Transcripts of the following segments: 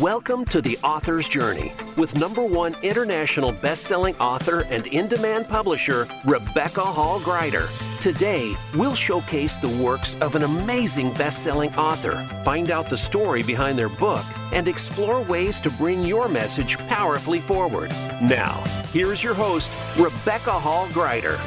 Welcome to The Author's Journey with #1 international best-selling author and in-demand publisher, Rebecca Hall Greider. Today, we'll showcase the works of an amazing best-selling author, find out the story behind their book, and explore ways to bring your message powerfully forward. Now, here's your host, Rebecca Hall Greider.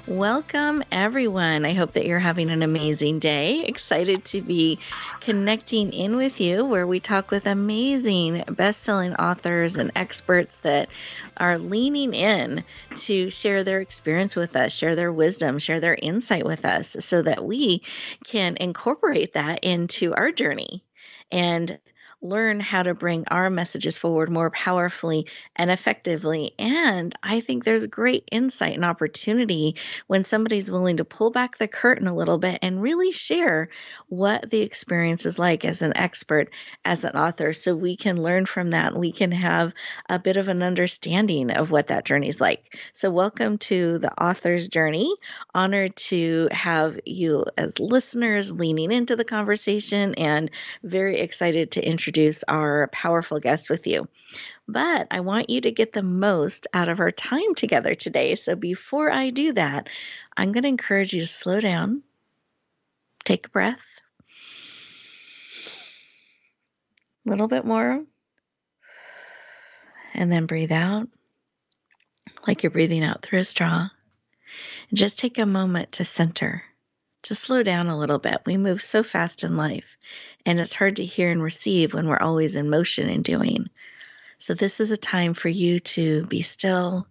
Welcome, everyone. I hope that you're having an amazing day. Excited to be connecting in with you where we talk with amazing best-selling authors and experts that are leaning in to share their experience with us, share their wisdom, share their insight with us so that we can incorporate that into our journey and learn how to bring our messages forward more powerfully and effectively. And I think there's great insight and opportunity when somebody's willing to pull back the curtain a little bit and really share what the experience is like as an expert, as an author, so we can learn from that and we can have a bit of an understanding of what that journey is like. So welcome to the Author's Journey. Honored to have you as listeners leaning into the conversation and very excited to introduce our powerful guest with you. But I want you to get the most out of our time together today. So before I do that, I'm going to encourage you to slow down, take a breath, a little bit more, and then breathe out like you're breathing out through a straw. And just take a moment to center. To slow down a little bit. We move so fast in life, and it's hard to hear and receive when we're always in motion and doing. So this is a time for you to be still,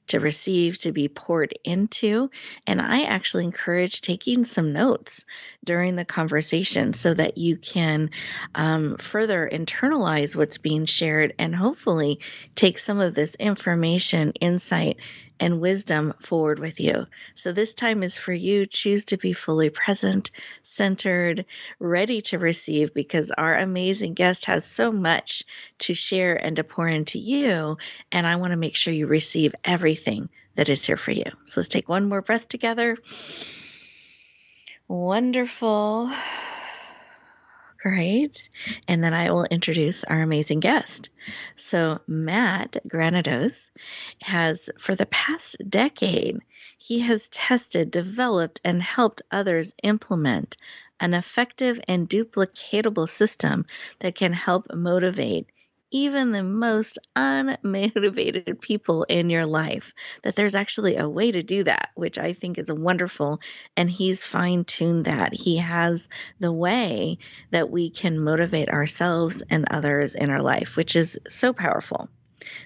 to receive, to be poured into. And I actually encourage taking some notes during the conversation so that you can further internalize what's being shared and hopefully take some of this information, insight, and wisdom forward with you. So this time is for you. Choose to be fully present, centered, ready to receive, because our amazing guest has so much to share and to pour into you. And I want to make sure you receive everything that is here for you. So let's take one more breath together. Wonderful. Great. And then I will introduce our amazing guest. So Matt Granados has, for the past decade, he has tested, developed, and helped others implement an effective and duplicatable system that can help motivate even the most unmotivated people in your life, that there's actually a way to do that, which I think is wonderful. And he's fine-tuned that. He has the way that we can motivate ourselves and others in our life, which is so powerful.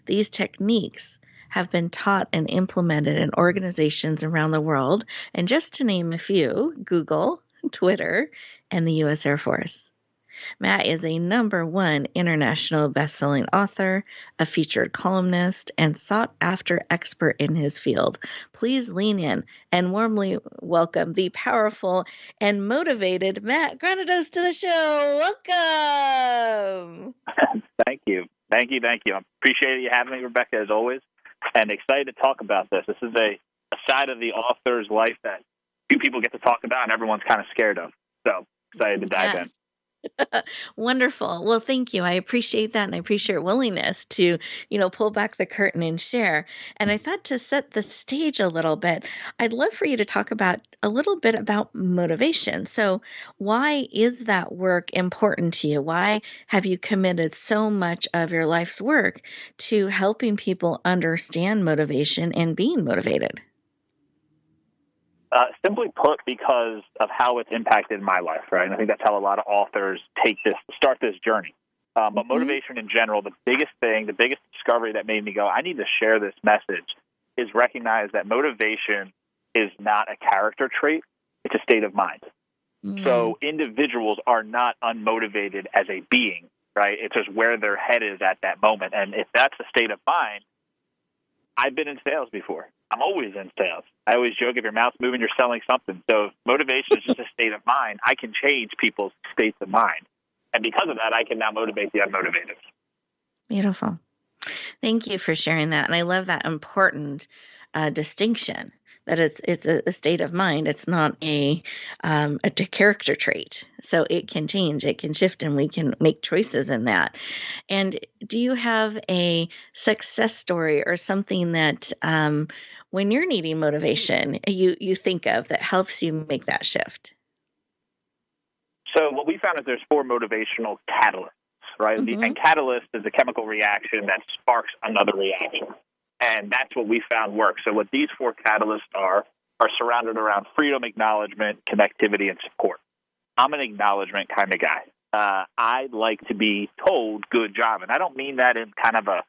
These techniques have been taught and implemented in organizations around the world. And just to name a few, Google, Twitter, and the U.S. Air Force. Matt is a #1 international best-selling author, a featured columnist, and sought-after expert in his field. Please lean in and warmly welcome the powerful and motivated Matt Granados to the show. Welcome. Thank you. I appreciate you having me, Rebecca, as always, and excited to talk about this. This is a side of the author's life that few people get to talk about and everyone's kind of scared of. So excited to dive in. Wonderful. Well, thank you. I appreciate that. And I appreciate your willingness to, pull back the curtain and share. And I thought to set the stage a little bit, I'd love for you to talk about a little bit about motivation. So why is that work important to you? Why have you committed so much of your life's work to helping people understand motivation and being motivated? Simply put, because of how it's impacted my life, right? And I think that's how a lot of authors start this journey. But motivation in general, the biggest discovery that made me go, I need to share this message, is recognize that motivation is not a character trait, it's a state of mind. So individuals are not unmotivated as a being, right? It's just where their head is at that moment. And if that's a state of mind, I've been in sales before. I'm always in sales. I always joke, if your mouth's moving, you're selling something. So motivation is just a state of mind. I can change people's states of mind. And because of that, I can now motivate the unmotivated. Beautiful. Thank you for sharing that. And I love that important distinction that it's a state of mind. It's not a character trait. So it can change, it can shift, and we can make choices in that. And do you have a success story or something that when you're needing motivation, you think of that helps you make that shift? So what we found is there's 4 motivational catalysts, right? Mm-hmm. And catalyst is a chemical reaction that sparks another reaction. And that's what we found works. So what these 4 catalysts are surrounded around freedom, acknowledgement, connectivity, and support. I'm an acknowledgement kind of guy. I like to be told good job. And I don't mean that in kind of a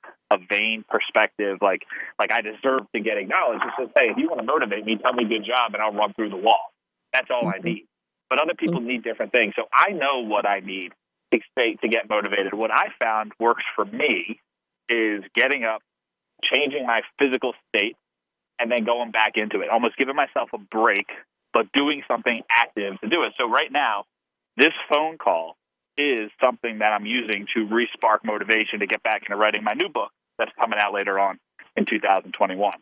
vain perspective, like I deserve to get acknowledged. It's just, hey, if you want to motivate me, tell me good job and I'll run through the wall. That's all I need. But other people need different things. So I know what I need to get motivated. What I found works for me is getting up, changing my physical state, and then going back into it, almost giving myself a break, but doing something active to do it. So right now, this phone call is something that I'm using to re-spark motivation to get back into writing my new book that's coming out later on in 2021.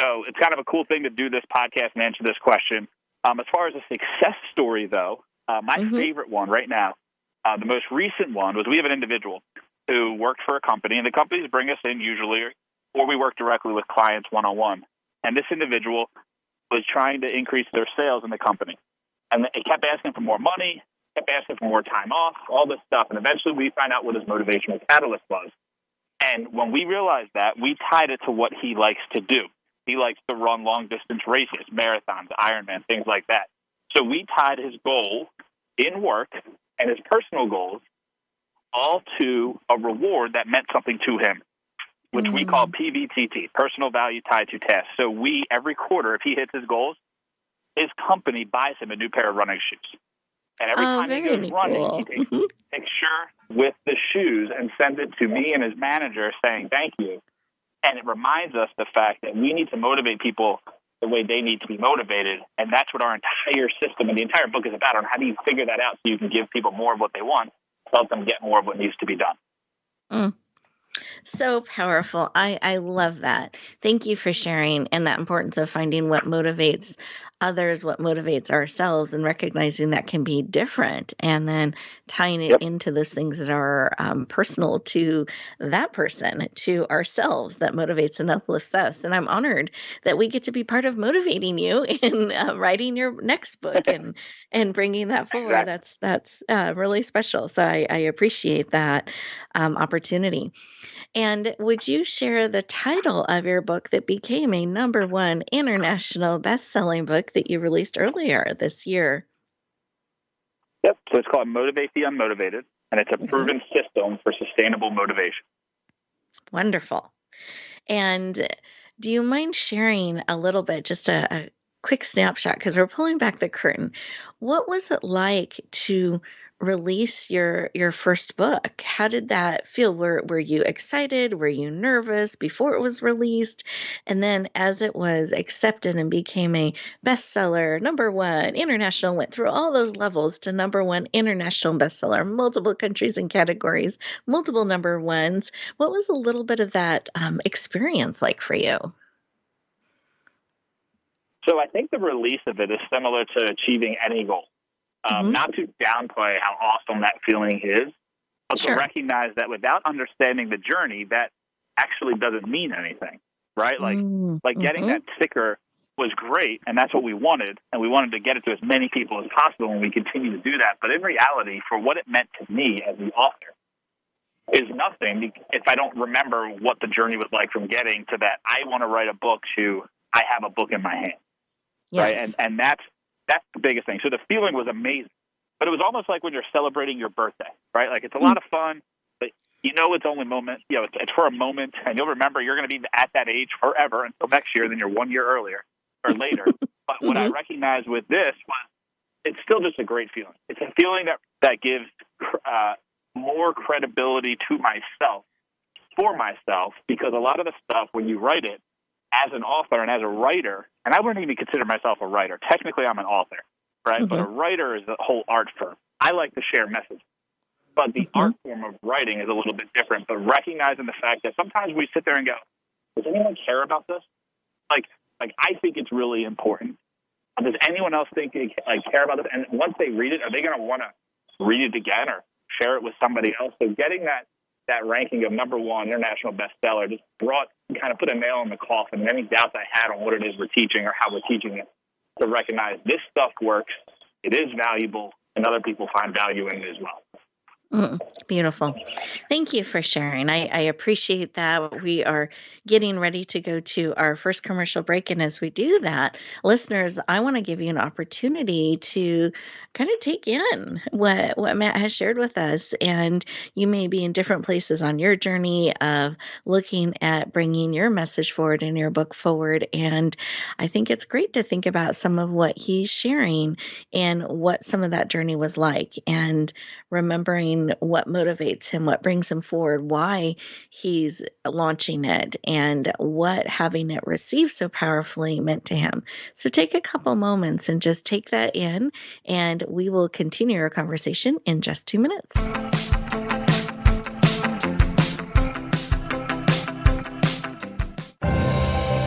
So it's kind of a cool thing to do this podcast and answer this question. As far as a success story, though, my favorite one right now, the most recent one was we have an individual who worked for a company, and the companies bring us in usually, or we work directly with clients one-on-one. And this individual was trying to increase their sales in the company. And it kept asking for more money, kept asking for more time off, all this stuff. And eventually we find out what his motivational catalyst was. And when we realized that, we tied it to what he likes to do. He likes to run long-distance races, marathons, Ironman, things like that. So we tied his goal in work and his personal goals all to a reward that meant something to him, which we call PVTT, personal value tied to task. So every quarter, if he hits his goals, his company buys him a new pair of running shoes. And every time he goes running, he takes a picture with the shoes and sends it to me and his manager saying, thank you. And it reminds us the fact that we need to motivate people the way they need to be motivated. And that's what our entire system and the entire book is about, on how do you figure that out so you can give people more of what they want, help them get more of what needs to be done. So powerful. I love that. Thank you for sharing, and that importance of finding what motivates others, what motivates ourselves, and recognizing that can be different, and then tying it into those things that are personal to that person, to ourselves, that motivates and uplifts us. And I'm honored that we get to be part of motivating you in writing your next book and bringing that forward. Exactly. That's really special. So I appreciate that opportunity. And would you share the title of your book that became a #1 international best-selling book that you released earlier this year? Yep. So it's called Motivate the Unmotivated, and it's a proven system for sustainable motivation. Wonderful. And do you mind sharing a little bit, just a quick snapshot, because we're pulling back the curtain. What was it like to release your first book? How did that feel? Were you excited? Were you nervous before it was released? And then as it was accepted and became a bestseller, #1 international, went through all those levels to #1 international bestseller, multiple countries and categories, multiple #1s. What was a little bit of that experience like for you? So I think the release of it is similar to achieving any goal. Not to downplay how awesome that feeling is, but to recognize that without understanding the journey, that actually doesn't mean anything, right? Like getting that sticker was great, and that's what we wanted, and we wanted to get it to as many people as possible, and we continue to do that. But in reality, for what it meant to me as the author, is nothing if I don't remember what the journey was like from getting to that I want to write a book to I have a book in my hand. Yes. Right? And that's the biggest thing. So the feeling was amazing. But it was almost like when you're celebrating your birthday, right? Like it's a lot of fun, but it's only it's for a moment, and you'll remember you're going to be at that age forever until next year, then you're 1 year earlier or later. But what I recognized with this was it's still just a great feeling. It's a feeling that gives more credibility to myself, for myself, because a lot of the stuff when you write it, as an author and as a writer, and I wouldn't even consider myself a writer. Technically, I'm an author, right? But a writer is a whole art form. I like to share messages. But the art form of writing is a little bit different. But recognizing the fact that sometimes we sit there and go, does anyone care about this? Like, Like, I think it's really important. Does anyone else think they care about this? And once they read it, are they going to want to read it again or share it with somebody else? So getting that ranking of number one international bestseller just kind of put a nail in the coffin and any doubts I had on what it is we're teaching or how we're teaching it, to recognize this stuff works, it is valuable, and other people find value in it as well. Beautiful. Thank you for sharing. I appreciate that. We are getting ready to go to our first commercial break. And as we do that, listeners, I want to give you an opportunity to kind of take in what Matt has shared with us. And you may be in different places on your journey of looking at bringing your message forward and your book forward. And I think it's great to think about some of what he's sharing and what some of that journey was like, and remembering what motivates him, what brings him forward, why he's launching it, and what having it received so powerfully meant to him. So take a couple moments and just take that in, and we will continue our conversation in just 2 minutes.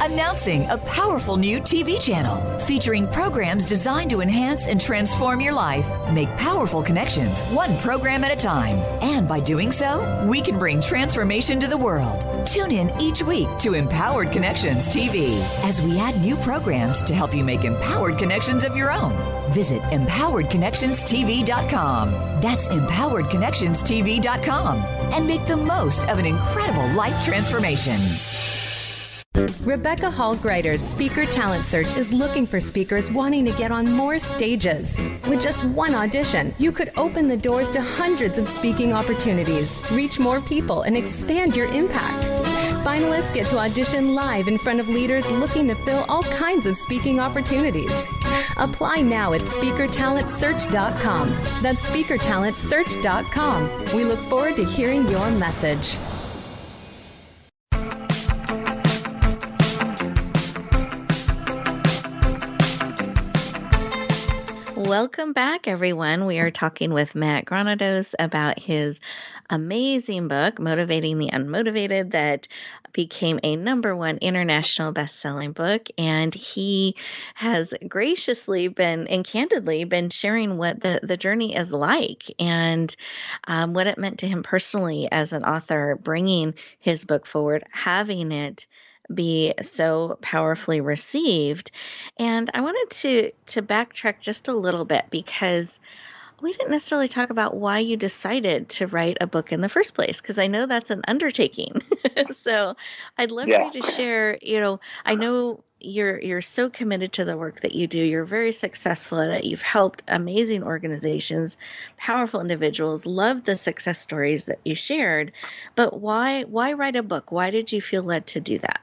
Announcing a powerful new TV channel featuring programs designed to enhance and transform your life. Make powerful connections, one program at a time. And by doing so, we can bring transformation to the world. Tune in each week to Empowered Connections TV as we add new programs to help you make empowered connections of your own. Visit empoweredconnectionstv.com. That's empoweredconnectionstv.com. And make the most of an incredible life transformation. Rebecca Hall Greider's Speaker Talent Search is looking for speakers wanting to get on more stages. With just one audition, you could open the doors to hundreds of speaking opportunities, reach more people, and expand your impact. Finalists get to audition live in front of leaders looking to fill all kinds of speaking opportunities. Apply now at speakertalentsearch.com. That's speakertalentsearch.com. We look forward to hearing your message. Welcome back, everyone. We are talking with Matt Granados about his amazing book, Motivating the Unmotivated, that became a #1 international best-selling book. And he has graciously been and candidly been sharing what the journey is like, and what it meant to him personally as an author, bringing his book forward, having it be so powerfully received. And I wanted to backtrack just a little bit, because we didn't necessarily talk about why you decided to write a book in the first place, because I know that's an undertaking. So I'd love for you to share, I know you're so committed to the work that you do. You're very successful at it. You've helped amazing organizations, powerful individuals, love the success stories that you shared. But why write a book? Why did you feel led to do that?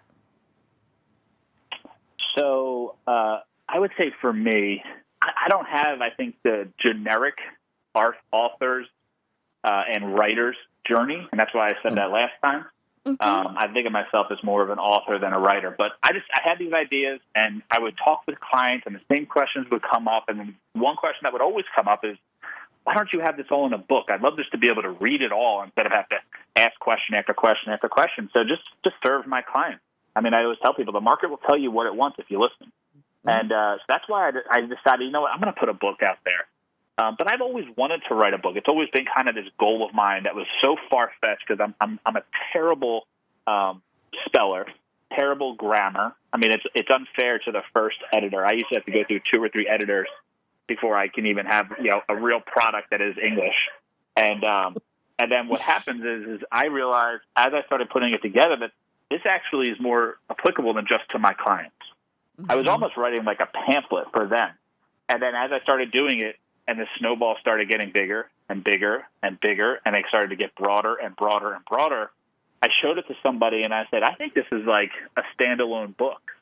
So I would say for me, I don't have, I think, the generic authors and writers journey, and that's why I said that last time. I think of myself as more of an author than a writer. But I had these ideas, and I would talk with clients, and the same questions would come up. And then one question that would always come up is, why don't you have this all in a book? I'd love just to be able to read it all instead of have to ask question after question after question. So just to serve my clients. I mean, I always tell people the market will tell you what it wants if you listen. And so that's why I decided, you know what, I'm going to put a book out there. But I've always wanted to write a book. It's always been kind of this goal of mine that was so far-fetched, because I'm a terrible speller, terrible grammar. I mean, it's unfair to the first editor. I used to have to go through 2 or 3 editors before I can even have a real product that is English. And then what happens is I realized as I started putting it together that this actually is more applicable than just to my clients. I was almost writing like a pamphlet for them. And then as I started doing it, and the snowball started getting bigger and bigger and bigger, and it started to get broader and broader and broader, I showed it to somebody, and I said, I think this is like a standalone book.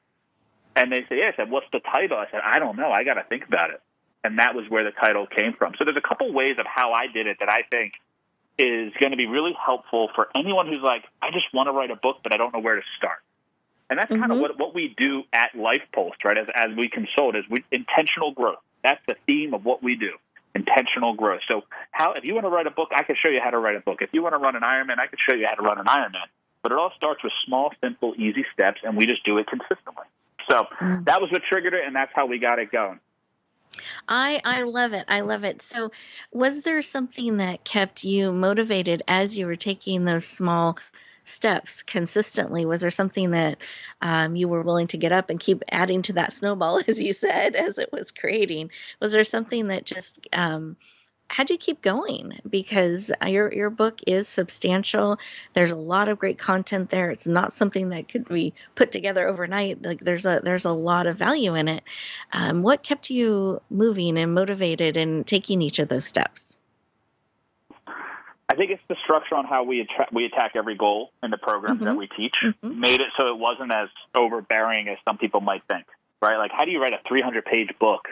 And they said, yeah. I said, what's the title? I said, I don't know. I got to think about it. And that was where the title came from. So there's a couple ways of how I did it that I think is going to be really helpful for anyone who's like, I just want to write a book, but I don't know where to start. And that's kind of what we do at Life Pulse, right, as we consult, is intentional growth. That's the theme of what we do, intentional growth. So if you want to write a book, I can show you how to write a book. If you want to run an Ironman, I can show you how to run an Ironman. But it all starts with small, simple, easy steps, and we just do it consistently. So that was what triggered it, and that's how we got it going. I love it. I love it. So, was there something that kept you motivated as you were taking those small steps consistently? Was there something that you were willing to get up and keep adding to that snowball, as you said, as it was creating? Was there something that just had you keep going? Because your book is substantial. There's a lot of great content there. It's not something that could be put together overnight. Like there's a lot of value in it. What kept you moving and motivated and taking each of those steps? I think it's the structure on how we attack every goal in the programs that we teach. Made it so it wasn't as overbearing as some people might think, right? Like, how do you write a 300-page book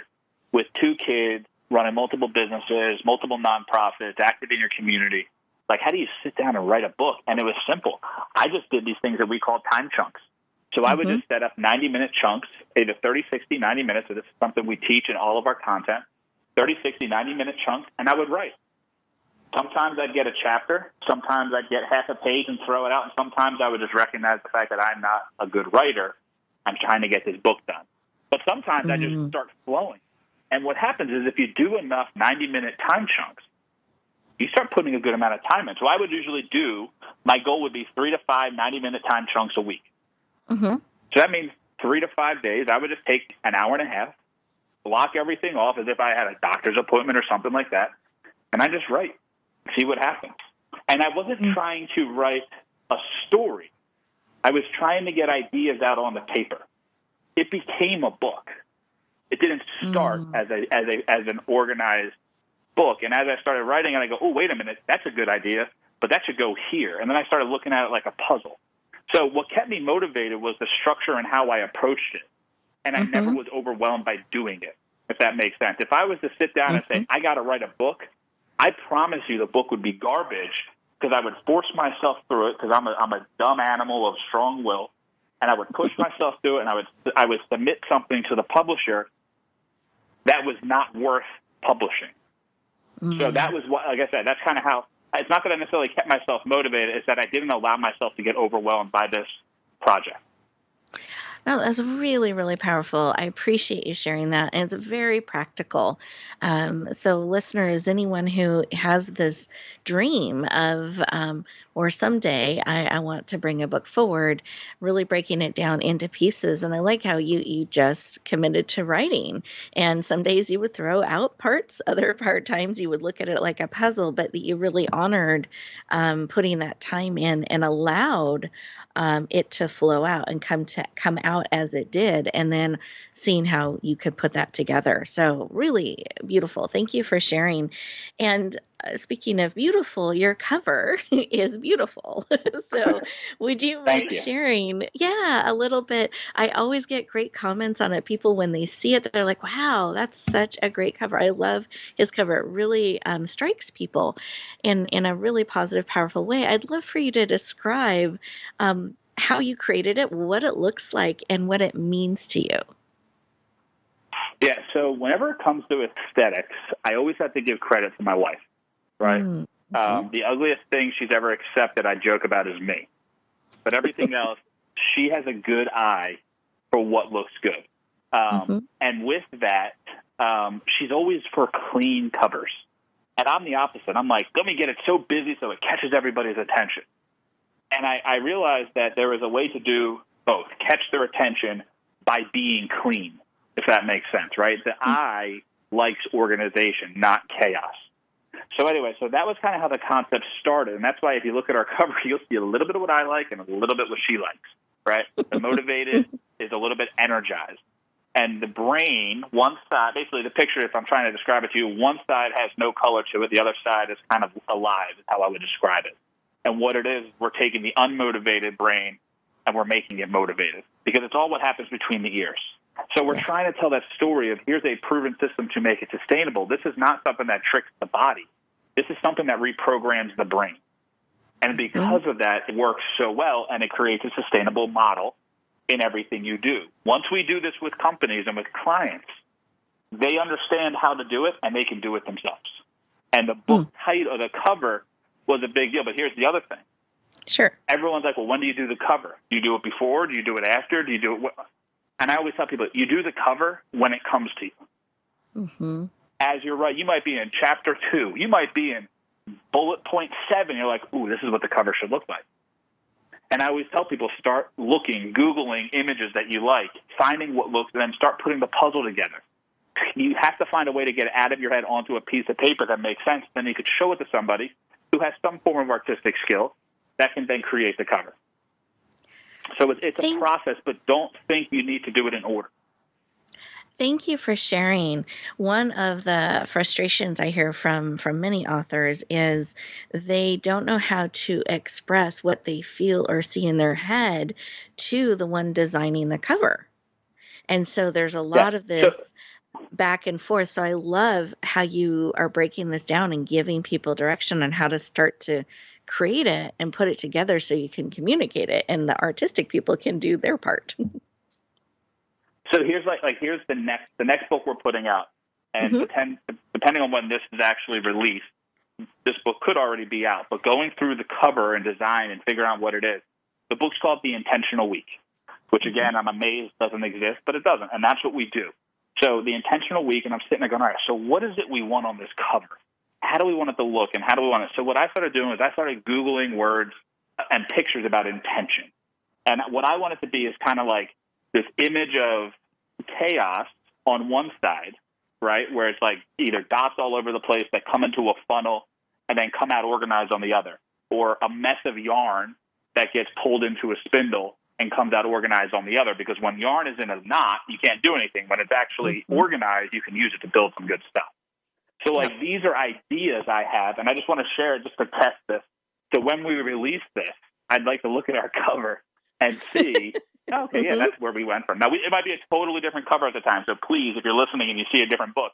with 2 kids, running multiple businesses, multiple nonprofits, active in your community? Like, how do you sit down and write a book? And it was simple. I just did these things that we call time chunks. So I would just set up 90-minute chunks, either 30, 60, 90 minutes. So this is something we teach in all of our content, 30, 60, 90-minute chunks, and I would write. Sometimes I'd get a chapter. Sometimes I'd get half a page and throw it out. And sometimes I would just recognize the fact that I'm not a good writer. I'm trying to get this book done. But sometimes I just start flowing. And what happens is if you do enough 90-minute time chunks, you start putting a good amount of time in. So I would usually my goal would be 3 to 5 90-minute time chunks a week. So that means 3 to 5 days. I would just take an hour and a half, block everything off as if I had a doctor's appointment or something like that, and I just write, see what happens. And I wasn't trying to write a story. I was trying to get ideas out on the paper. It became a book. It didn't start as an organized book. And as I started writing, and I go, oh, wait a minute, that's a good idea, but that should go here. And then I started looking at it like a puzzle. So what kept me motivated was the structure and how I approached it. And I never was overwhelmed by doing it, if that makes sense. If I was to sit down and say, I got to write a book, I promise you the book would be garbage because I would force myself through it because I'm a dumb animal of strong will. And I would push myself through it, and I would submit something to the publisher that was not worth publishing. So that was what, like I said, that's kind of how, it's not that I necessarily kept myself motivated, it's that I didn't allow myself to get overwhelmed by this project. No, that's really, really powerful. I appreciate you sharing that. And it's very practical. So listeners, anyone who has this dream of, or someday I want to bring a book forward, really breaking it down into pieces. And I like how you just committed to writing. And some days you would throw out parts, other times you would look at it like a puzzle, but that you really honored putting that time in and allowed it to flow out and come out as it did, and then seeing how you could put that together. So really beautiful. Thank you for sharing. And speaking of beautiful, your cover is beautiful. So would you mind sharing, a little bit? I always get great comments on it. People, when they see it, they're like, wow, that's such a great cover. I love his cover. It really strikes people in a really positive, powerful way. I'd love for you to describe how you created it, what it looks like, and what it means to you. Yeah, so whenever it comes to aesthetics, I always have to give credit to my wife, right? The ugliest thing she's ever accepted, I joke about, is me. But everything else, she has a good eye for what looks good. And with that, she's always for clean covers. And I'm the opposite. I'm like, let me get it so busy so it catches everybody's attention. And I realized that there is a way to do both, catch their attention by being clean, if that makes sense, right? The eye likes organization, not chaos. So anyway, so that was kind of how the concept started. And that's why if you look at our cover, you'll see a little bit of what I like and a little bit what she likes, right? The motivated is a little bit energized. And the brain, one side, basically the picture, if I'm trying to describe it to you, one side has no color to it. The other side is kind of alive, is how I would describe it. And what it is, we're taking the unmotivated brain and we're making it motivated because it's all what happens between the ears. So we're trying to tell that story of here's a proven system to make it sustainable. This is not something that tricks the body. This is something that reprograms the brain. And because of that, it works so well and it creates a sustainable model in everything you do. Once we do this with companies and with clients, they understand how to do it and they can do it themselves. And the book title, the cover, was a big deal. But here's the other thing. Sure. Everyone's like, well, when do you do the cover? Do you do it before? Do you do it after? Do you do it? And I always tell people, you do the cover when it comes to you. Mm-hmm. As you're right, you might be in chapter 2. You might be in bullet point 7. You're like, ooh, this is what the cover should look like. And I always tell people, start looking, Googling images that you like, finding what looks, and then start putting the puzzle together. You have to find a way to get it out of your head onto a piece of paper that makes sense. Then you could show it to somebody who has some form of artistic skill that can then create the cover. So it's a process, but don't think you need to do it in order. Thank you for sharing. One of the frustrations I hear from many authors is they don't know how to express what they feel or see in their head to the one designing the cover. And so there's a lot of this back and forth. So I love how you are breaking this down and giving people direction on how to start to create it and put it together so you can communicate it and the artistic people can do their part. So here's here's the next book we're putting out, and depending on when this is actually released, this book could already be out. But going through the cover and design and figuring out what it is, the book's called The Intentional Week, which again I'm amazed doesn't exist, but it doesn't, and that's what we do. So The Intentional Week, and I'm sitting there going, all right, so what is it we want on this cover? How do we want it to look, and how do we want it? So what I started doing is I started Googling words and pictures about intention, and what I want it to be is kind of like this image of chaos on one side, right, where it's like either dots all over the place that come into a funnel and then come out organized on the other, or a mess of yarn that gets pulled into a spindle and comes out organized on the other, because when yarn is in a knot, you can't do anything. When it's actually organized, you can use it to build some good stuff. So like these are ideas I have, and I just want to share it just to test this. So when we release this, I'd like to look at our cover and see okay, yeah, that's where we went from. Now, it might be a totally different cover at the time, so please, if you're listening and you see a different book,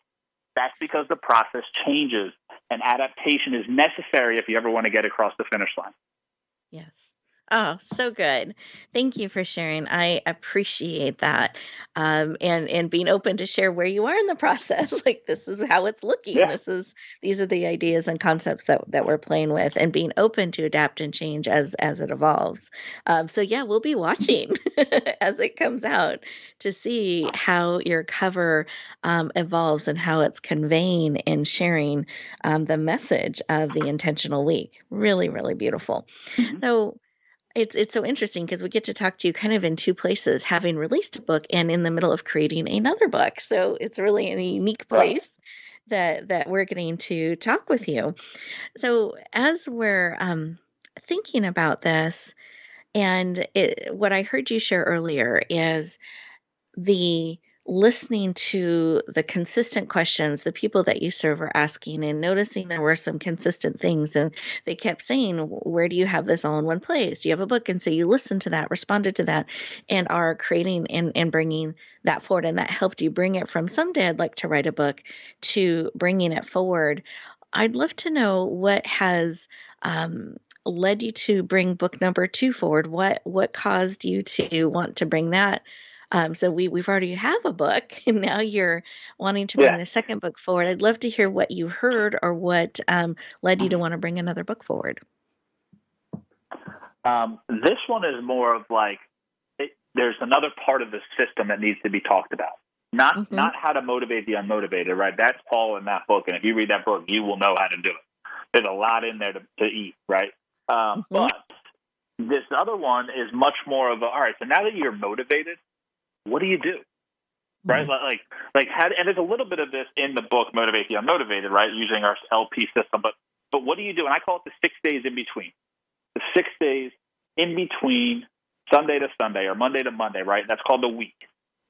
that's because the process changes, and adaptation is necessary if you ever want to get across the finish line. Yes. Oh, so good. Thank you for sharing. I appreciate that. And being open to share where you are in the process. Like, this is how it's looking. Yeah. These are the ideas and concepts that we're playing with, and being open to adapt and change as it evolves. So yeah, we'll be watching as it comes out to see how your cover evolves and how it's conveying and sharing the message of the Intentional Week. Really, really beautiful. So it's so interesting because we get to talk to you kind of in two places, having released a book and in the middle of creating another book. So it's really a unique place that we're getting to talk with you. So as we're thinking about this, and what I heard you share earlier is the listening to the consistent questions the people that you serve are asking, and noticing there were some consistent things, and they kept saying, where do you have this all in one place? Do you have a book? And so you listened to that, responded to that, and are creating and bringing that forward, and that helped you bring it from someday I'd like to write a book to bringing it forward. I'd love to know what has led you to bring book number 2 forward. What caused you to want to bring that? So we've already have a book, and now you're wanting to bring the second book forward. I'd love to hear what you heard or what led you to want to bring another book forward. This one is more of like, there's another part of the system that needs to be talked about. Not how to motivate the unmotivated, right? That's all in that book, and if you read that book, you will know how to do it. There's a lot in there to eat, right? But this other one is much more of all right, so now that you're motivated, what do you do? Right? Like how, and there's a little bit of this in the book, Motivate the Unmotivated, right? Using our LP system. But what do you do? And I call it the 6 days in between. The 6 days in between Sunday to Sunday or Monday to Monday, right? That's called the week.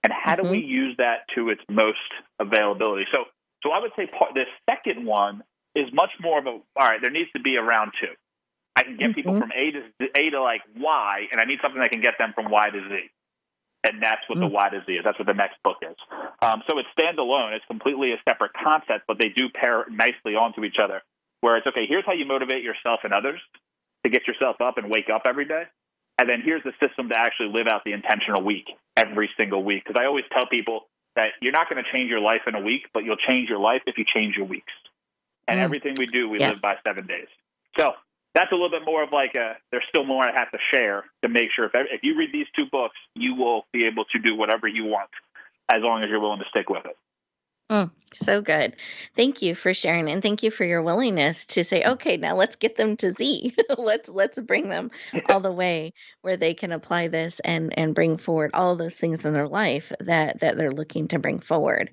And how do we use that to its most availability? So I would say this second one is much more of a, all right, there needs to be a round 2. I can get people from A to like Y, and I need something that can get them from Y to Z. And that's what the Y to Z is. That's what the next book is. So it's standalone. It's completely a separate concept, but they do pair nicely onto each other, where it's, okay, here's how you motivate yourself and others to get yourself up and wake up every day. And then here's the system to actually live out the intentional week every single week. Because I always tell people that you're not going to change your life in a week, but you'll change your life if you change your weeks. And everything we do, we live by 7 days. So that's a little bit more of like there's still more I have to share to make sure if you read these 2 books, you will be able to do whatever you want as long as you're willing to stick with it. So good. Thank you for sharing, and thank you for your willingness to say, okay, now let's get them to Z. let's bring them all the way where they can apply this and bring forward all of those things in their life that they're looking to bring forward.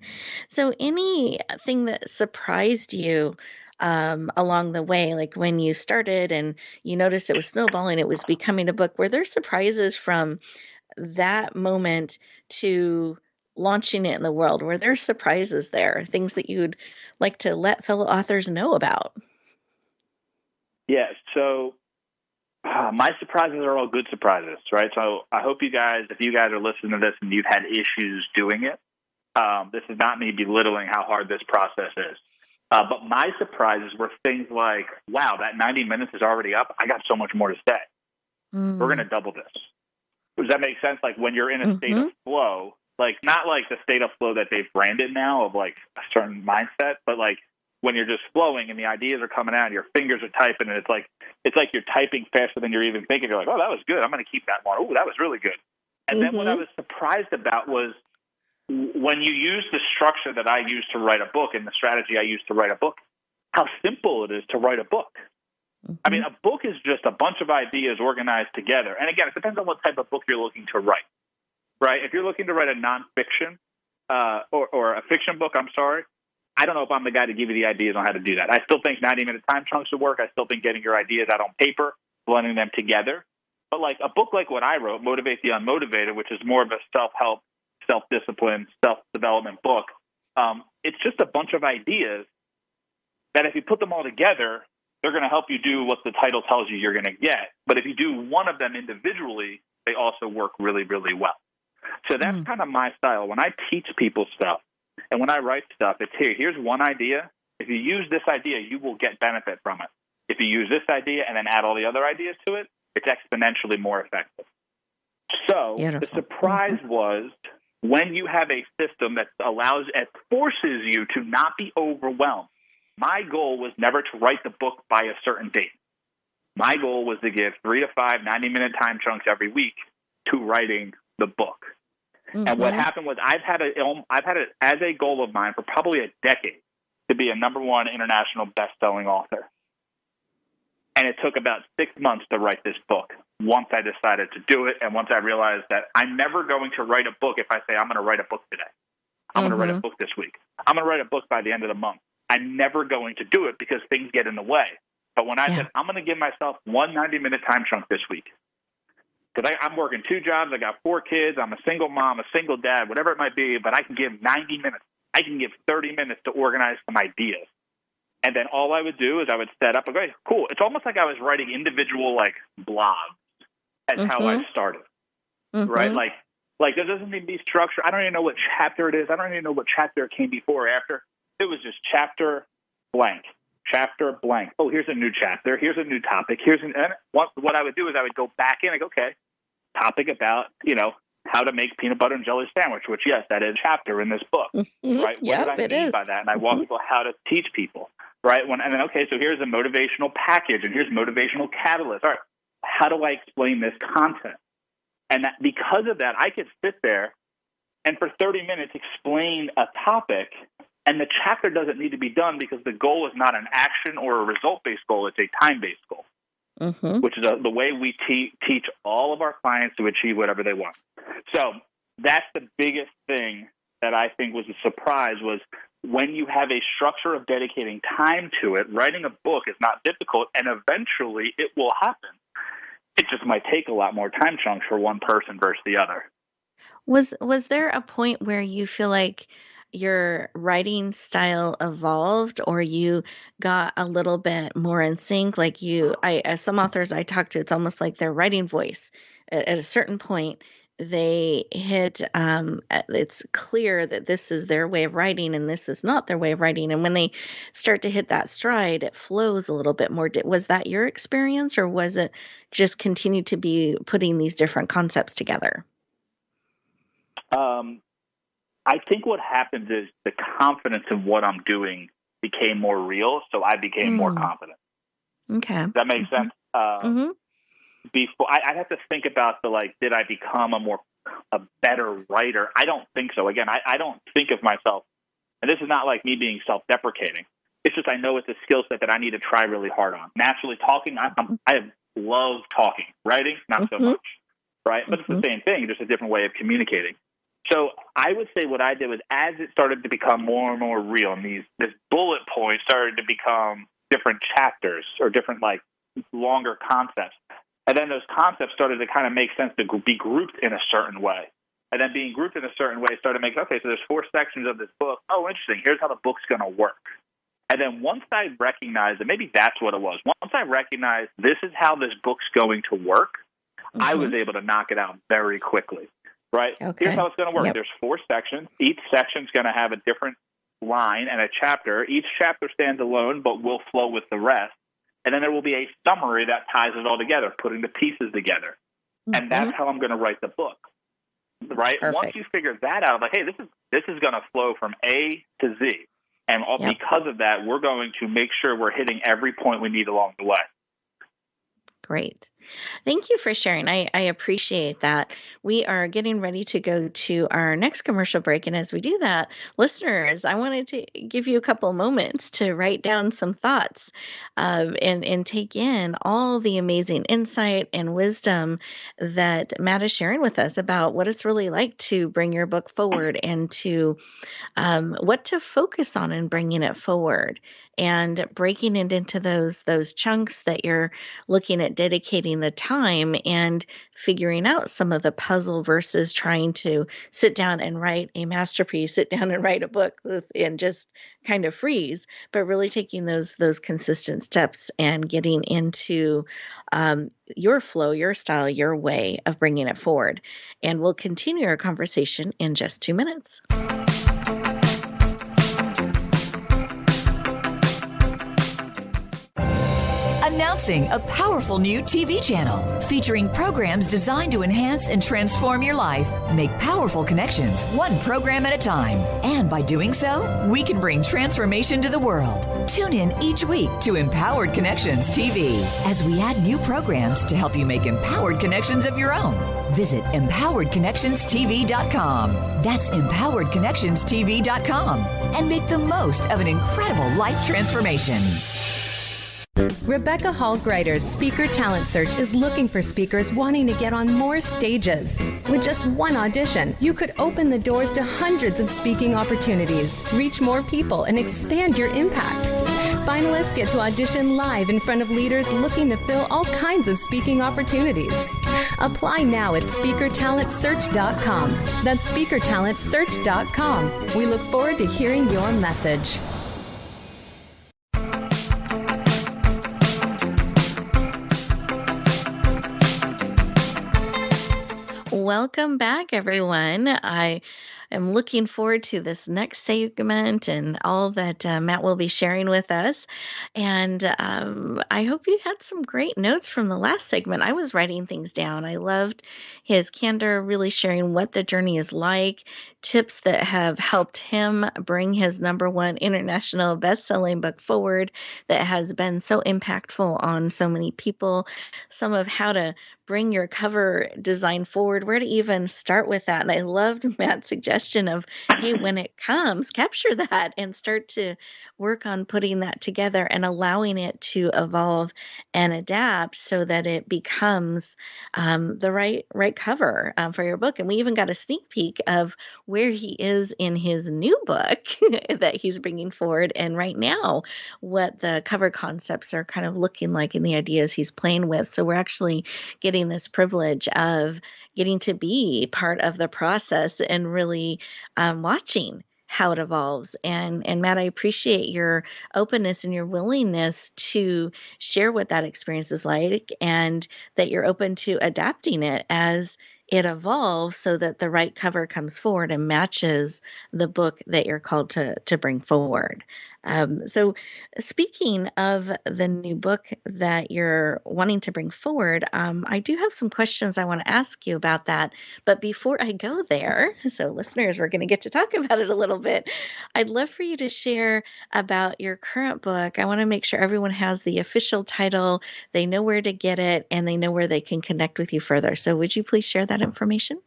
So anything that surprised you along the way, like when you started and you noticed it was snowballing, it was becoming a book, were there surprises from that moment to launching it in the world? Were there surprises there, things that you'd like to let fellow authors know about? Yeah, so my surprises are all good surprises, right? So I hope you guys, if you guys are listening to this and you've had issues doing it, this is not me belittling how hard this process is. But my surprises were things like, wow, that 90 minutes is already up. I got so much more to say. We're going to double this. Does that make sense? Like when you're in a state of flow, like not like the state of flow that they've branded now of like a certain mindset, but like when you're just flowing and the ideas are coming out, your fingers are typing, and it's like you're typing faster than you're even thinking. You're like, oh, that was good. I'm going to keep that more. Oh, that was really good. And then what I was surprised about was when you use the structure that I use to write a book and the strategy I use to write a book, how simple it is to write a book. I mean, a book is just a bunch of ideas organized together. And again, it depends on what type of book you're looking to write, right? If you're looking to write a nonfiction or a fiction book, I don't know if I'm the guy to give you the ideas on how to do that. I still think 90-minute time chunks would work. I still think getting your ideas out on paper, blending them together. But like a book like what I wrote, Motivate the Unmotivated, which is more of a self-help, self-discipline, self-development book, it's just a bunch of ideas that if you put them all together, they're going to help you do what the title tells you you're going to get. But if you do one of them individually, they also work really, really well. So that's kind of my style. When I teach people stuff and when I write stuff, it's here's one idea. If you use this idea, you will get benefit from it. If you use this idea and then add all the other ideas to it, it's exponentially more effective. So the surprise was when you have a system that forces you to not be overwhelmed. My goal was never to write the book by a certain date. My goal was to give 3 to 5 90-minute time chunks every week to writing the book. And what happened was I've had it as a goal of mine for probably a decade to be a #1 international best-selling author. And it took about 6 months to write this book once I decided to do it and once I realized that I'm never going to write a book if I say I'm going to write a book today. I'm going to write a book this week. I'm going to write a book by the end of the month. I'm never going to do it because things get in the way. But when I said, I'm going to give myself one 90-minute time chunk this week, because I'm working 2 jobs, I got 4 kids, I'm a single mom, a single dad, whatever it might be, but I can give 90 minutes. I can give 30 minutes to organize some ideas. And then all I would do is I would set up, okay, cool. It's almost like I was writing individual like blogs as how I started, right? Like there doesn't need to be structure. I don't even know what chapter it is. I don't even know what chapter it came before or after. It was just chapter blank. Oh, here's a new chapter. Here's a new topic. What I would do is I would go back in and go, okay, topic about, how to make peanut butter and jelly sandwich, which, yes, that is a chapter in this book, right? What did I mean by that? And I walk people how to teach people, right? And then, okay, so here's a motivational package and here's motivational catalyst. All right, how do I explain this content? And that, because of that, I could sit there and for 30 minutes explain a topic, and the chapter doesn't need to be done because the goal is not an action or a result-based goal. It's a time-based goal, which is the way we teach all of our clients to achieve whatever they want. So that's the biggest thing that I think was a surprise was when you have a structure of dedicating time to it, writing a book is not difficult, and eventually it will happen. It just might take a lot more time chunks for one person versus the other. Was there a point where you feel like your writing style evolved or you got a little bit more in sync? Like as some authors I talk to, it's almost like their writing voice. At a certain point, they hit, it's clear that this is their way of writing and this is not their way of writing. And when they start to hit that stride, it flows a little bit more. Was that your experience, or was it just continue to be putting these different concepts together? I think what happens is the confidence in what I'm doing became more real, so I became more confident. Okay. Does that make sense? Mm-hmm. Before I'd have to think about did I become a better writer? I don't think so. Again, I don't think of myself, and this is not like me being self-deprecating. It's just I know it's a skill set that I need to try really hard on. Naturally, talking, I love talking. Writing, not so much, right? But it's the same thing, just a different way of communicating. So I would say what I did was, as it started to become more and more real, and this bullet point started to become different chapters or different longer concepts. And then those concepts started to kind of make sense to be grouped in a certain way. And then being grouped in a certain way started to make, okay, so there's 4 sections of this book. Oh, interesting. Here's how the book's going to work. And then once I recognized that, maybe that's what it was. Once I recognized this is how this book's going to work, I was able to knock it out very quickly, right? Okay. Here's how it's going to work. Yep. There's 4 sections. Each section's going to have a different line and a chapter. Each chapter stands alone, but will flow with the rest. And then there will be a summary that ties it all together, putting the pieces together. And that's how I'm going to write the book, right? Perfect. Once you figure that out, hey, this is going to flow from A to Z. And because of that, we're going to make sure we're hitting every point we need along the way. Great. Thank you for sharing. I appreciate that. We are getting ready to go to our next commercial break. And as we do that, listeners, I wanted to give you a couple moments to write down some thoughts and take in all the amazing insight and wisdom that Matt is sharing with us about what it's really like to bring your book forward and to what to focus on in bringing it forward, and breaking it into those chunks that you're looking at dedicating the time and figuring out some of the puzzle versus trying to sit down and write a masterpiece, sit down and write a book and just kind of freeze, but really taking those consistent steps and getting into your flow, your style, your way of bringing it forward. And we'll continue our conversation in just 2 minutes. Announcing a powerful new TV channel featuring programs designed to enhance and transform your life. Make powerful connections, one program at a time. And by doing so, we can bring transformation to the world. Tune in each week to Empowered Connections TV as we add new programs to help you make empowered connections of your own. Visit empoweredconnectionstv.com. That's empoweredconnectionstv.com. And make the most of an incredible life transformation. Rebecca Hall Greider's Speaker Talent Search is looking for speakers wanting to get on more stages. With just one audition, you could open the doors to hundreds of speaking opportunities, reach more people, and expand your impact. Finalists get to audition live in front of leaders looking to fill all kinds of speaking opportunities. Apply now at speakertalentsearch.com. That's speakertalentsearch.com. We look forward to hearing your message. Welcome back, everyone. I am looking forward to this next segment and all that Matt will be sharing with us. And I hope you had some great notes from the last segment. I was writing things down. I loved his candor, really sharing what the journey is like, tips that have helped him bring his #1 international best-selling book forward that has been so impactful on so many people, some of how to bring your cover design forward, where to even start with that. And I loved Matt's suggestion of, hey, when it comes, capture that and start to work on putting that together and allowing it to evolve and adapt so that it becomes the right cover for your book. And we even got a sneak peek of where he is in his new book that he's bringing forward. And right now, what the cover concepts are kind of looking like and the ideas he's playing with. So we're actually getting this privilege of getting to be part of the process and really watching how it evolves. And Matt, I appreciate your openness and your willingness to share what that experience is like, and that you're open to adapting it as it evolves so that the right cover comes forward and matches the book that you're called to bring forward. So, speaking of the new book that you're wanting to bring forward, I do have some questions I want to ask you about that. But before I go there, so listeners, we're going to get to talk about it a little bit. I'd love for you to share about your current book. I want to make sure everyone has the official title, they know where to get it, and they know where they can connect with you further. So, would you please share that information?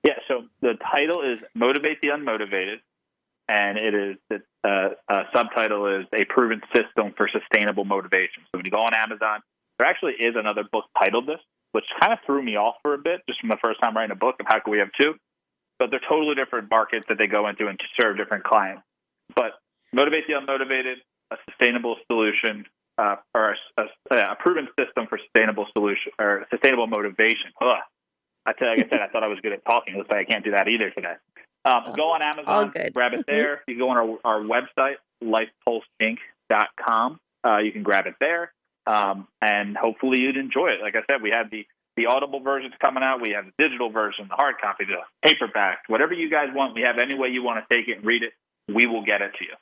Yeah, so the title is Motivate the Unmotivated, and it is the subtitle is A Proven System for Sustainable Motivation. So when you go on Amazon, there actually is another book titled this, which kind of threw me off for a bit, just from the first time writing a book of how can we have two. But they're totally different markets that they go into and to serve different clients. But Motivate the Unmotivated, a sustainable solution, or a proven system for sustainable solution or sustainable motivation. Ugh. Like I said, I thought I was good at talking. Looks like I can't do that either today. Go on Amazon, grab it there. You go on our website, lifepulseinc.com. You can grab it there, and hopefully you'd enjoy it. Like I said, we have the Audible versions coming out. We have the digital version, the hard copy, the paperback, whatever you guys want. We have any way you want to take it and read it, we will get it to you.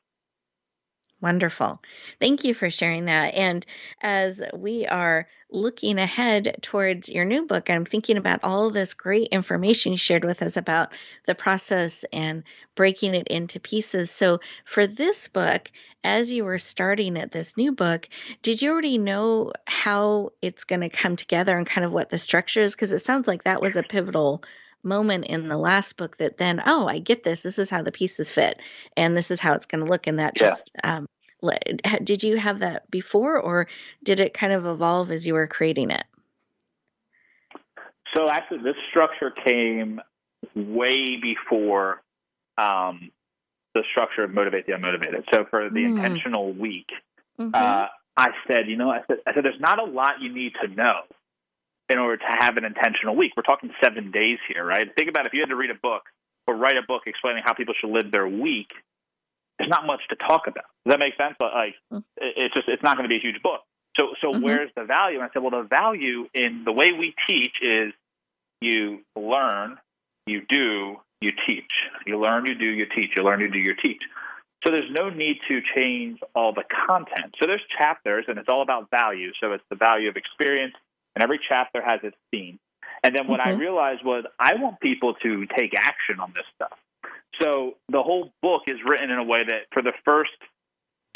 Wonderful. Thank you for sharing that. And as we are looking ahead towards your new book, I'm thinking about all of this great information you shared with us about the process and breaking it into pieces. So for this book, as you were starting at this new book, did you already know how it's going to come together and kind of what the structure is? Because it sounds like that was a pivotal moment in the last book that then, oh, I get this. This is how the pieces fit, and this is how it's going to look. And that just, did you have that before, or did it kind of evolve as you were creating it? So actually, this structure came way before the structure of Motivate the Unmotivated. So for the intentional week, I said, there's not a lot you need to know in order to have an intentional week. We're talking 7 days here, right? Think about if you had to read a book or write a book explaining how people should live their week, there's not much to talk about. Does that make sense? But it's not going to be a huge book. So where's the value? And I said, well, the value in the way we teach is you learn, you do, you teach. You learn, you do, you teach. You learn, you do, you teach. So there's no need to change all the content. So there's chapters, and it's all about value. So it's the value of experience, and every chapter has its theme. And then what I realized was I want people to take action on this stuff. So the whole book is written in a way that for the first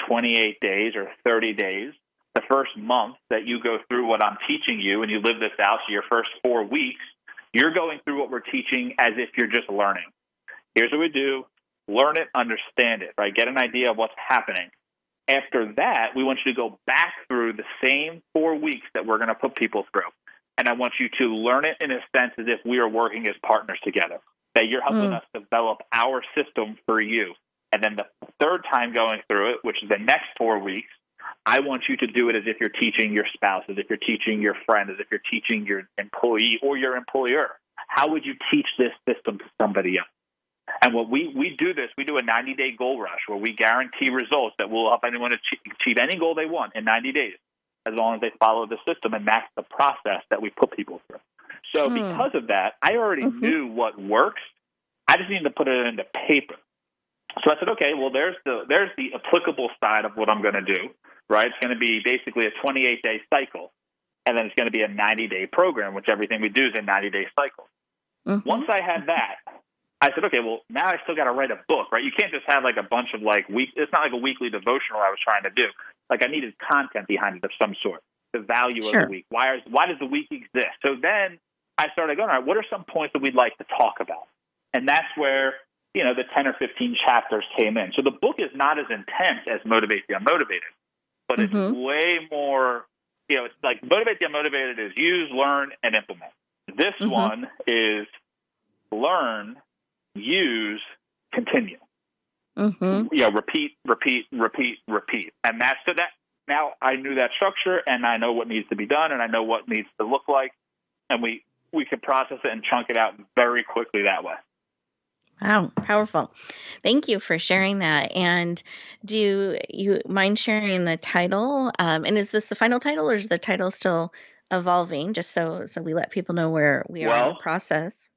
28 days or 30 days, the first month that you go through what I'm teaching you and you live this out, so your first 4 weeks, you're going through what we're teaching as if you're just learning. Here's what we do. Learn it, understand it, right? Get an idea of what's happening. After that, we want you to go back through the same 4 weeks that we're going to put people through. And I want you to learn it in a sense as if we are working as partners together, that you're helping us develop our system for you. And then the third time going through it, which is the next 4 weeks, I want you to do it as if you're teaching your spouse, as if you're teaching your friend, as if you're teaching your employee or your employer. How would you teach this system to somebody else? And what we do this, we do a 90-day goal rush where we guarantee results that will help anyone achieve any goal they want in 90 days, as long as they follow the system, and that's the process that we put people through. So because of that, I already knew what works. I just needed to put it into paper. So I said, okay, well, there's the applicable side of what I'm going to do, right? It's going to be basically a 28-day cycle, and then it's going to be a 90-day program, which everything we do is a 90-day cycle. Once I had that, I said, okay, well, now I still got to write a book, right? You can't just have like a bunch of it's not like a weekly devotional I was trying to do. Like I needed content behind it of some sort, the value of the week. Why does the week exist? So then I started going, all right, what are some points that we'd like to talk about? And that's where, the 10 or 15 chapters came in. So the book is not as intense as Motivate the Unmotivated, but it's way more, it's like Motivate the Unmotivated is use, learn, and implement. This one is learn, use, continue. Repeat. And that's so that now I knew that structure, and I know what needs to be done, and I know what needs to look like, and we can process it and chunk it out very quickly that way. Wow, powerful. Thank you for sharing that. And do you mind sharing the title? And is this the final title, or is the title still evolving, just so we let people know where we are in the Well, process.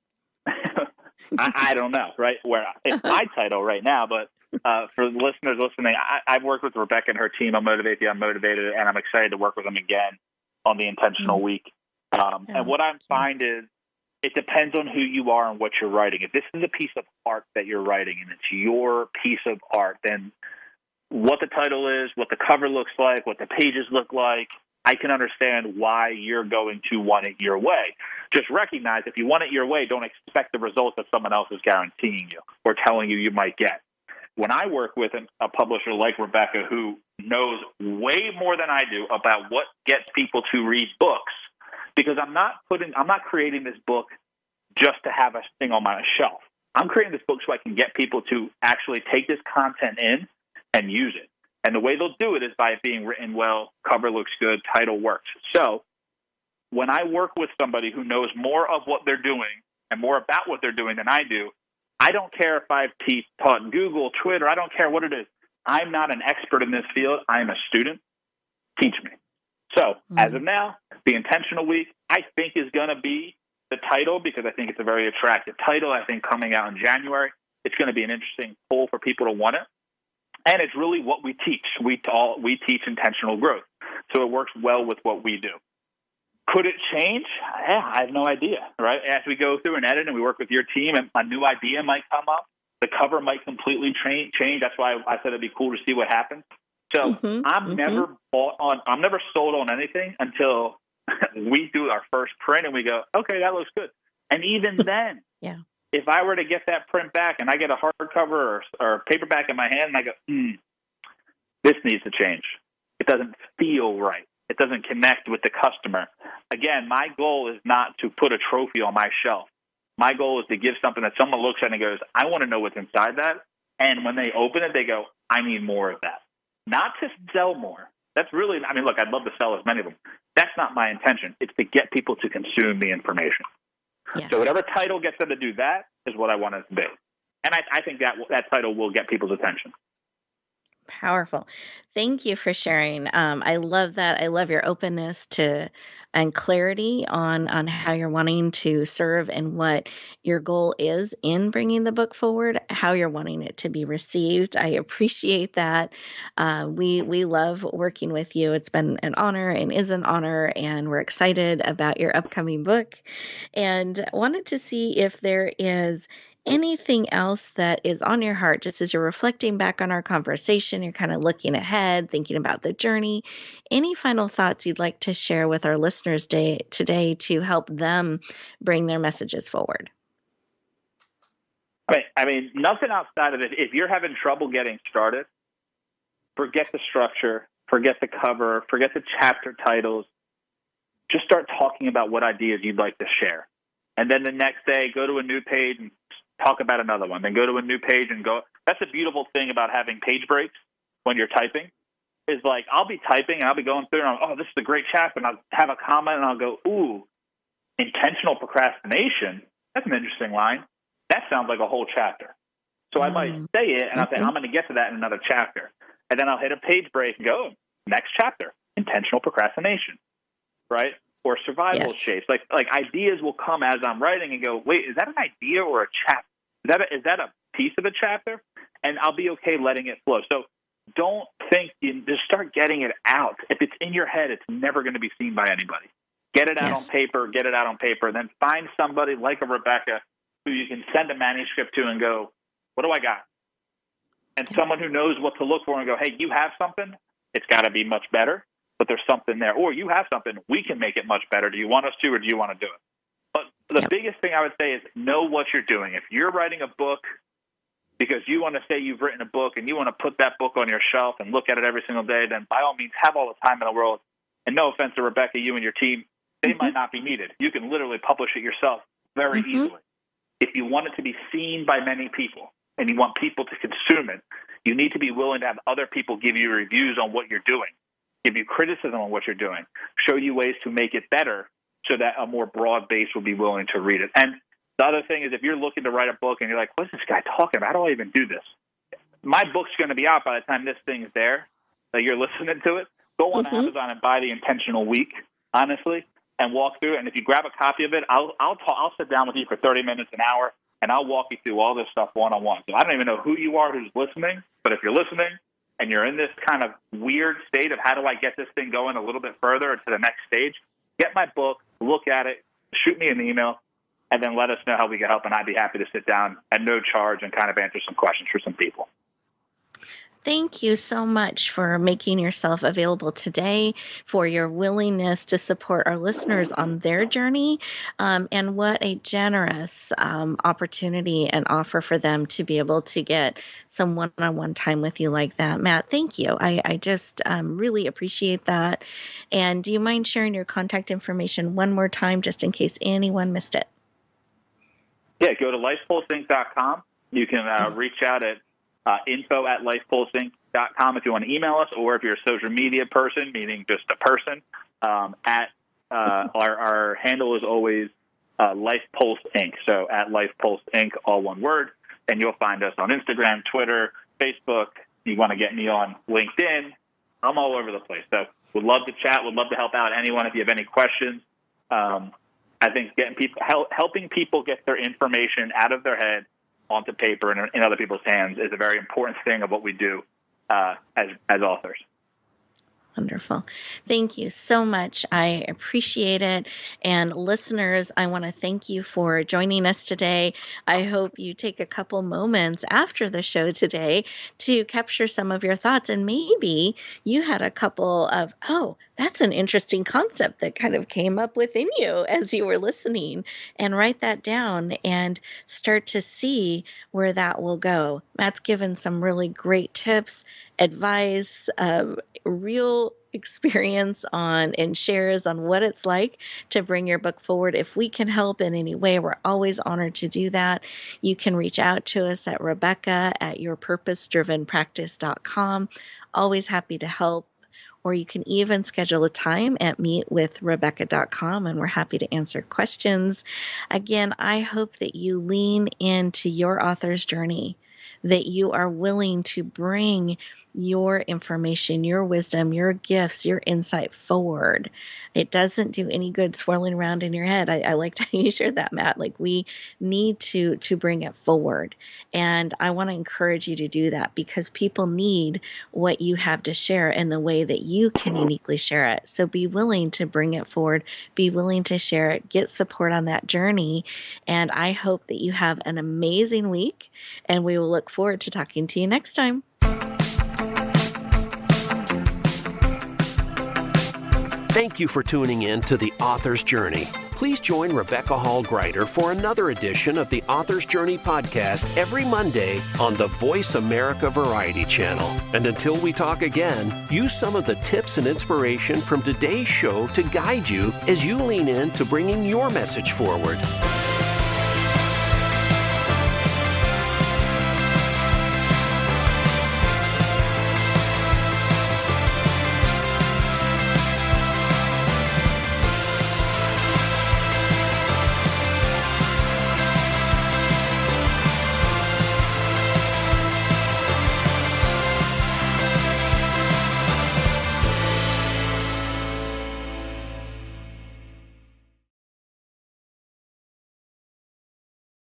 I don't know, right? Where it's my title right now, but for the listeners listening, I've worked with Rebecca and her team on Motivate the Unmotivated, and I'm excited to work with them again on the Intentional Week. And what I find is it depends on who you are and what you're writing. If this is a piece of art that you're writing and it's your piece of art, then what the title is, what the cover looks like, what the pages look like, I can understand why you're going to want it your way. Just recognize if you want it your way, don't expect the results that someone else is guaranteeing you or telling you might get. When I work with a publisher like Rebecca who knows way more than I do about what gets people to read books, because I'm not creating this book just to have a thing on my shelf. I'm creating this book so I can get people to actually take this content in and use it. And the way they'll do it is by it being written well, cover looks good, title works. So when I work with somebody who knows more of what they're doing and more about what they're doing than I do, I don't care if I've taught Google, Twitter, I don't care what it is. I'm not an expert in this field. I'm a student. Teach me. So as of now, the Intentional Week, I think, is going to be the title because I think it's a very attractive title. I think coming out in January, it's going to be an interesting poll for people to want it. And it's really what we teach. We teach intentional growth. So it works well with what we do. Could it change? Yeah, I have no idea, right? As we go through and edit and we work with your team, and a new idea might come up. The cover might completely change. That's why I said it'd be cool to see what happens. So I'm never sold on anything until we do our first print and we go, okay, that looks good. And even then, if I were to get that print back and I get a hardcover or paperback in my hand and I go, this needs to change. It doesn't feel right. It doesn't connect with the customer. Again, my goal is not to put a trophy on my shelf. My goal is to give something that someone looks at and goes, I want to know what's inside that. And when they open it, they go, I need more of that. Not to sell more. That's really, look, I'd love to sell as many of them. That's not my intention. It's to get people to consume the information. Yes. So whatever title gets them to do that is what I want it to be. And I think that title will get people's attention. Powerful. Thank you for sharing. I love that. I love your openness and clarity on how you're wanting to serve and what your goal is in bringing the book forward, how you're wanting it to be received. I appreciate that. We love working with you. It's been an honor and is an honor, and we're excited about your upcoming book and wanted to see if there is anything else that is on your heart, just as you're reflecting back on our conversation, you're kind of looking ahead, thinking about the journey. Any final thoughts you'd like to share with our listeners today to help them bring their messages forward? Nothing outside of it. If you're having trouble getting started, forget the structure, forget the cover, forget the chapter titles. Just start talking about what ideas you'd like to share. And then the next day, go to a new page and talk about another one, then go to a new page and go. That's a beautiful thing about having page breaks when you're typing is like, I'll be typing and I'll be going through and this is a great chapter. And I'll have a comment and I'll go, ooh, intentional procrastination. That's an interesting line. That sounds like a whole chapter. So I might say it and I'll say, I'm going to get to that in another chapter. And then I'll hit a page break and go, next chapter, intentional procrastination, right? Or survival shapes. Like ideas will come as I'm writing and go, wait, is that an idea or a chapter? Is that a piece of a chapter? And I'll be okay letting it flow. So don't think, just start getting it out. If it's in your head, it's never going to be seen by anybody. Get it out on paper, then find somebody like a Rebecca who you can send a manuscript to and go, what do I got? And someone who knows what to look for and go, hey, you have something? It's got to be much better, but there's something there. Or you have something, we can make it much better. Do you want us to, or do you want to do it? But the biggest thing I would say is know what you're doing. If you're writing a book because you want to say you've written a book and you want to put that book on your shelf and look at it every single day, then by all means have all the time in the world. And no offense to Rebecca, you and your team, they might not be needed. You can literally publish it yourself very easily. If you want it to be seen by many people and you want people to consume it, you need to be willing to have other people give you reviews on what you're doing, give you criticism on what you're doing, show you ways to make it better, so that a more broad base will be willing to read it. And the other thing is if you're looking to write a book and you're like, what's this guy talking about? How do I even do this? My book's going to be out by the time this thing's there, that you're listening to it. Go on Amazon and buy the Intentional Week, honestly. and walk through it. And if you grab a copy of it, I'll sit down with you for 30 minutes, an hour, and I'll walk you through all this stuff one-on-one. So I don't even know who you are who's listening, but if you're listening and you're in this kind of weird state of how do I get this thing going a little bit further to the next stage, get my book, look at it, shoot me an email, and then let us know how we can help. And I'd be happy to sit down at no charge and kind of answer some questions for some people. Thank you so much for making yourself available today, for your willingness to support our listeners on their journey, and what a generous opportunity and offer for them to be able to get some one-on-one time with you like that. Matt, thank you. I just really appreciate that. And do you mind sharing your contact information one more time just in case anyone missed it? Yeah, go to lifepulseinc.com. You can reach out at info@lifepulseinc.com if you want to email us, or if you're a social media person, meaning just a person, our handle is always Life Pulse Inc. So at Life Pulse Inc., all one word, and you'll find us on Instagram, Twitter, Facebook. You want to get me on LinkedIn, I'm all over the place. So would love to chat, would love to help out anyone if you have any questions. I think helping people get their information out of their head onto paper and in other people's hands is a very important thing of what we do as authors. Wonderful. Thank you so much. I appreciate it. And listeners, I want to thank you for joining us today. I hope you take a couple moments after the show today to capture some of your thoughts. And maybe you had a couple of, oh, that's an interesting concept that kind of came up within you as you were listening, and write that down and start to see where that will go. Matt's given some really great tips, advice, real experience on and shares on what it's like to bring your book forward. If we can help in any way, we're always honored to do that. You can reach out to us at Rebecca@yourpurposedrivenpractice.com. Always happy to help. Or you can even schedule a time at meetwithrebecca.com, and we're happy to answer questions. Again, I hope that you lean into your author's journey, that you are willing to bring your information, your wisdom, your gifts, your insight forward. It doesn't do any good swirling around in your head. I liked how you shared that, Matt. Like, we need to bring it forward. And I want to encourage you to do that, because people need what you have to share in the way that you can uniquely share it. So be willing to bring it forward, be willing to share it, get support on that journey. And I hope that you have an amazing week, and we will look forward to talking to you next time. Thank you for tuning in to The Author's Journey. Please join Rebecca Hall-Gruyter for another edition of the Author's Journey podcast every Monday on the Voice America Variety Channel. And until we talk again, use some of the tips and inspiration from today's show to guide you as you lean in to bringing your message forward.